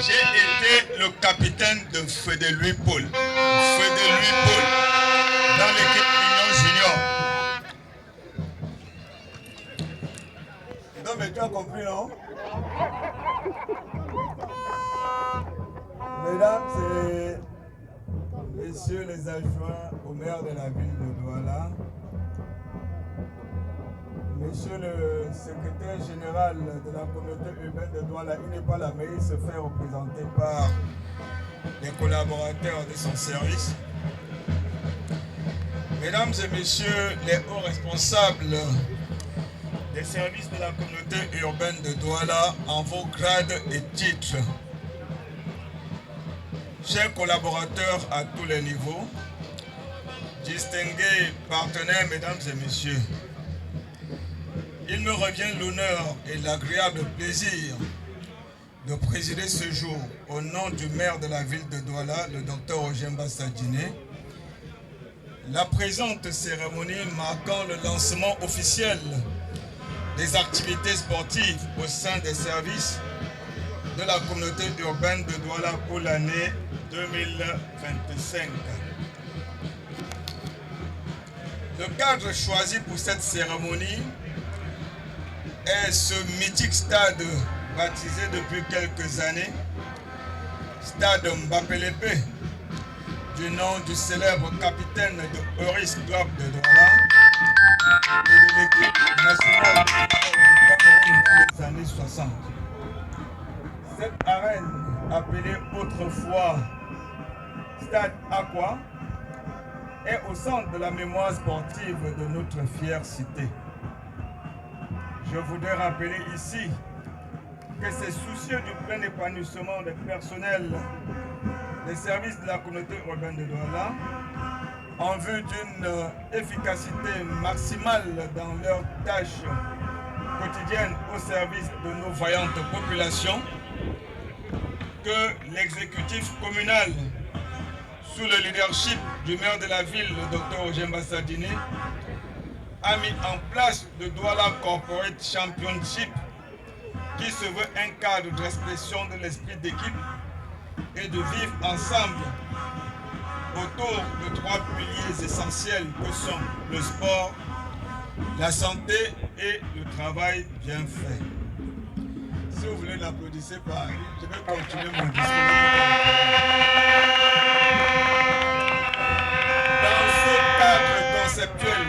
J'ai été le capitaine de Feu de Louis Paul. Feu de Louis Paul dans l'équipe Union Junior. Non mais tu as compris, non? Mesdames et messieurs les adjoints au maire de la ville de Douala, monsieur le secrétaire général de la communauté urbaine de Douala, il n'est pas là, mais il se fait représenter par les collaborateurs de son service. Mesdames et messieurs les hauts responsables des services de la communauté urbaine de Douala en vos grades et titres, chers collaborateurs à tous les niveaux, distingués partenaires, mesdames et messieurs, il me revient l'honneur et l'agréable plaisir de présider ce jour au nom du maire de la ville de Douala, le docteur Ojemba Sadjiné, la présente cérémonie marquant le lancement officiel des activités sportives au sein des services de la communauté urbaine de Douala pour l'année 2025. Le cadre choisi pour cette cérémonie est ce mythique stade baptisé depuis quelques années, stade Mbappé-Lépé, du nom du célèbre capitaine de Euris Club de Douala et de l'équipe nationale du Cameroun dans les années 60. Cette arène, appelée autrefois Stade Aqua, est au centre de la mémoire sportive de notre fière cité. Je voudrais rappeler ici que c'est soucieux du plein épanouissement des personnels des services de la communauté urbaine de Douala, en vue d'une efficacité maximale dans leurs tâches quotidiennes au service de nos vaillantes populations, que l'exécutif communal, sous le leadership du maire de la ville, le docteur Ojemba Sadjiné, a mis en place le Douala Corporate Championship, qui se veut un cadre d'expression de l'esprit d'équipe et de vivre ensemble autour de trois piliers essentiels que sont le sport, la santé et le travail bien fait. Si vous voulez l'applaudir, pareil. Je vais continuer mon discours. Dans ce cadre conceptuel,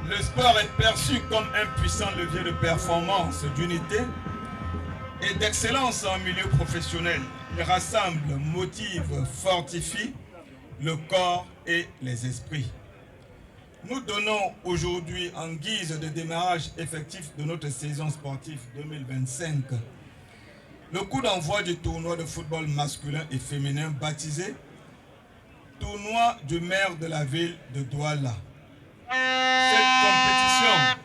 le sport est perçu comme un puissant levier de performance, d'unité et d'excellence en milieu professionnel. Il rassemble, motive, fortifie le corps et les esprits. Nous donnons aujourd'hui, en guise de démarrage effectif de notre saison sportive 2025, le coup d'envoi du tournoi de football masculin et féminin baptisé Tournoi du maire de la ville de Douala. Cette compétition,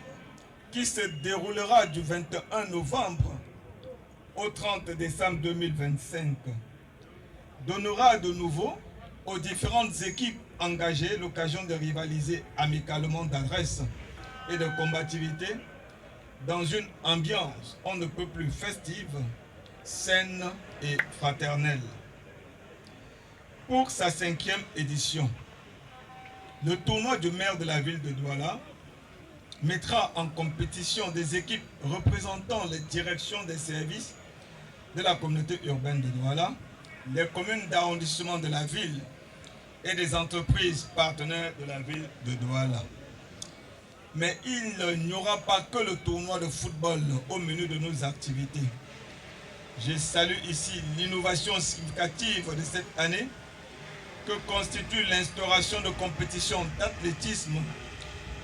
qui se déroulera du 21 novembre au 30 décembre 2025, donnera de nouveau aux différentes équipes engagées l'occasion de rivaliser amicalement d'adresse et de combativité dans une ambiance on ne peut plus festive, saine et fraternelle. Pour sa 5e édition, le tournoi du maire de la ville de Douala mettra en compétition des équipes représentant les directions des services de la communauté urbaine de Douala, les communes d'arrondissement de la ville et des entreprises partenaires de la ville de Douala. Mais il n'y aura pas que le tournoi de football au menu de nos activités. Je salue ici l'innovation significative de cette année que constitue l'instauration de compétitions d'athlétisme,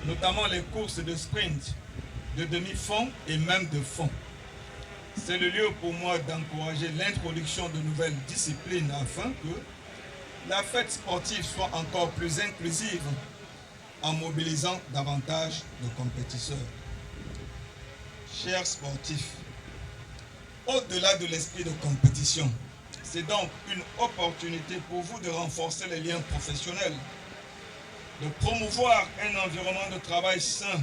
notamment les courses de sprint, de demi-fond et même de fond. C'est le lieu pour moi d'encourager l'introduction de nouvelles disciplines afin que la fête sportive soit encore plus inclusive en mobilisant davantage de compétiteurs. Chers sportifs, au-delà de l'esprit de compétition, c'est donc une opportunité pour vous de renforcer les liens professionnels, de promouvoir un environnement de travail sain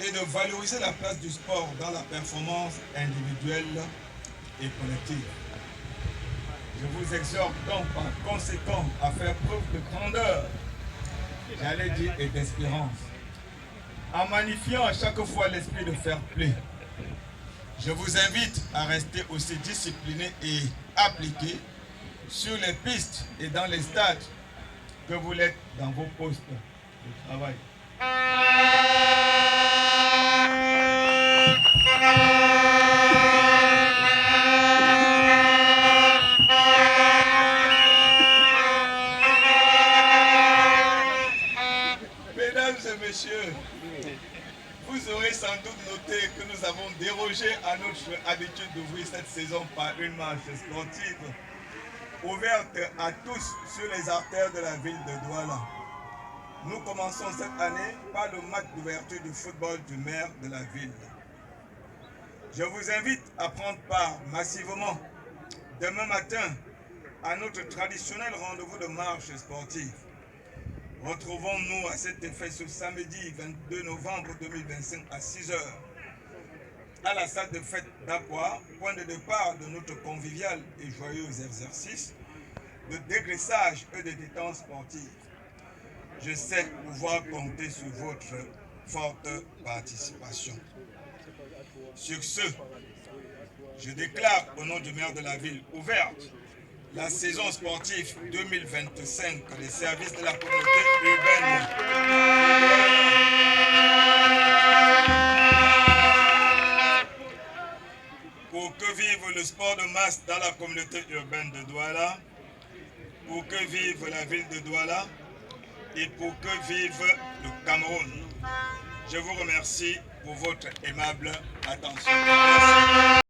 et de valoriser la place du sport dans la performance individuelle et collective. Je vous exhorte donc par conséquent à faire preuve de grandeur, j'allais dire, et d'espérance, en magnifiant à chaque fois l'esprit de fair play. Je vous invite à rester aussi discipliné et appliqué sur les pistes et dans les stades que vous l'êtes dans vos postes de travail. Mesdames et messieurs, vous aurez sans doute noté que nous avons dérogé à notre habitude d'ouvrir cette saison par une marche sportive ouverte à tous sur les artères de la ville de Douala. Nous commençons cette année par le match d'ouverture du football du maire de la ville. Je vous invite à prendre part massivement demain matin à notre traditionnel rendez-vous de marche sportive. Retrouvons-nous à cet effet ce samedi 22 novembre 2025 à 6 h à la salle de fête d'Aqua, point de départ de notre convivial et joyeux exercice de dégraissage et de détente sportive. Je sais pouvoir compter sur votre forte participation. Sur ce, je déclare au nom du maire de la ville ouverte la saison sportive 2025 des services de la communauté urbaine. Pour que vive le sport de masse dans la communauté urbaine de Douala, pour que vive la ville de Douala et pour que vive le Cameroun. Je vous remercie pour votre aimable attention. Merci.